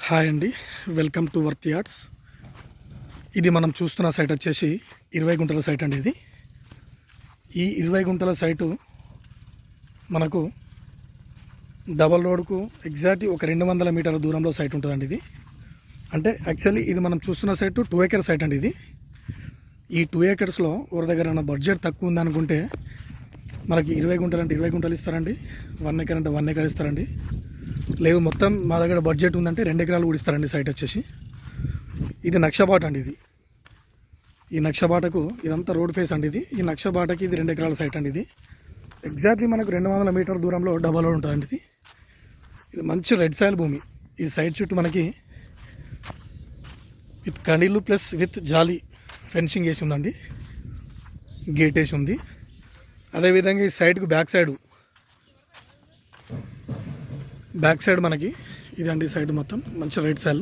Hi అండి, welcome to worth yards. ఇది మనం చూస్తున్న సైట్ వచ్చేసి 20 గుంటల సైట్ అండి. ఈ 20 గుంటల సైటు మనకు డబల్ రోడ్కు ఎగ్జాక్ట్ ఒక 200 మీటర్ల దూరంలో సైట్ ఉంటుందండి. ఇది అంటే యాక్చువల్లీ ఇది మనం చూస్తున్న సైటు 2 acre సైట్ అండి. ఈ 2 acresలో ఎవరి దగ్గర బడ్జెట్ తక్కువ ఉందనుకుంటే మనకి 20 గుంటలు అంటే 20 గుంటలు ఇస్తారండి, 1 acre అంటే 1 acre ఇస్తారండి. లేదు మొత్తం మా దగ్గర బడ్జెట్ ఉందంటే 2 ఎకరాలు కూడా ఇస్తారండి. సైట్ వచ్చేసి ఇది నక్షబాట అండి. ఈ నక్షబాటకు ఇదంతా రోడ్ ఫేస్ అండి. ఈ నక్షబాటకి ఇది 2 ఎకరాల సైట్ అండి. ఎగ్జాక్ట్లీ మనకు 200 మీటర్ దూరంలో డబల్ రోడ్ ఉంటుందండి. ఇది మంచి రెడ్ సాయిల్ భూమి. ఈ సైట్ చుట్టూ మనకి విత్ కండీలు ప్లస్ విత్ జాలీ ఫెన్సింగ్ వేసి ఉందండి, గేట్ వేసి ఉంది. అదేవిధంగా ఈ సైడ్కు బ్యాక్ సైడ్ మనకి ఇదండి సైడ్ మొత్తం మంచి రైట్ సైడ్.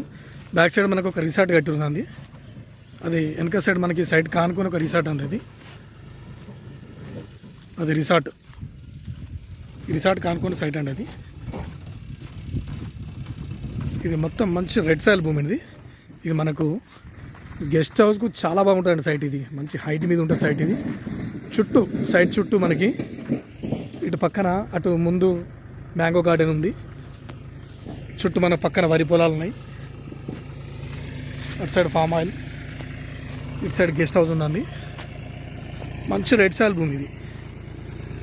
బ్యాక్ సైడ్ మనకు ఒక రిసార్ట్ కట్టి ఉందండి. అది వెనక సైడ్ మనకి సైడ్ కానుకొని ఒక రిసార్ట్ ఉంది. అది రిసార్ట్ కానుకొని సైట్ అండి. ఇది మొత్తం మంచి రెడ్ సాయిల్ భూమి. ఇది మనకు గెస్ట్ హౌస్కు చాలా బాగుంటుందండి సైట్. ఇది మంచి హైట్ మీద ఉంటుంది సైట్. ఇది సైట్ చుట్టూ మనకి ఇటు పక్కన అటు ముందు మ్యాంగో గార్డెన్ ఉంది, చుట్టూ మన పక్కన వరి పొలాలు ఉన్నాయి, అటు సైడ్ ఫామ్ ఆయిల్, ఇటు సైడ్ గెస్ట్ హౌస్ ఉందండి. మంచి రెడ్ సాయిల్ భూమి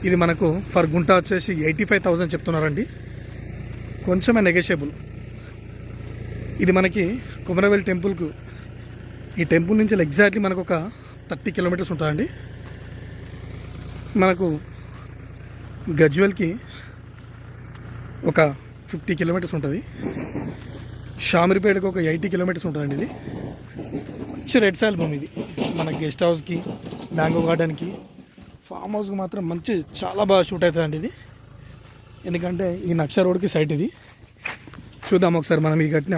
ఇది మనకు ఫర్ గుంట వచ్చేసి 85,000 చెప్తున్నారండి. కొంచెమే నెగోషియబుల్. ఇది మనకి కుమరవెల్లి టెంపుల్కు, ఈ టెంపుల్ నుంచి ఎగ్జాక్ట్లీ మనకు ఒక 30 కిలోమీటర్స్ ఉంటుందండి. మనకు గజ్వెల్కి ఒక 50 కిలోమీటర్స్ ఉంటుంది. షామిరిపేటకు ఒక 80 కిలోమీటర్స్ ఉంటుందండి. ఇది మంచి రెడ్ సాయిల్ భూమి. ఇది మన గెస్ట్ హౌస్కి, మ్యాంగో గార్డెన్కి, ఫామ్ హౌస్కి మాత్రం మంచి చాలా బాగా షూట్ అవుతుందండి. ఇది ఎందుకంటే ఈ నక్ష రోడ్కి సైట్ ఇది. చూద్దాం ఒకసారి మనం ఈ కట్టిన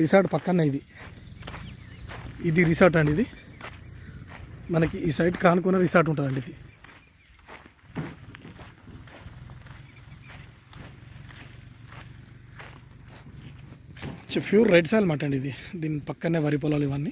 రిసార్ట్ పక్కన ఇది రిసార్ట్ అండి. ఇది మనకి ఈ సైట్ కానుకున్న రిసార్ట్ ఉంటుందండి. ఇది ప్యూర్ రైట్ సాయిల్ మాట అండి. దీని పక్కనే వరి పొలాలు ఇవన్నీ.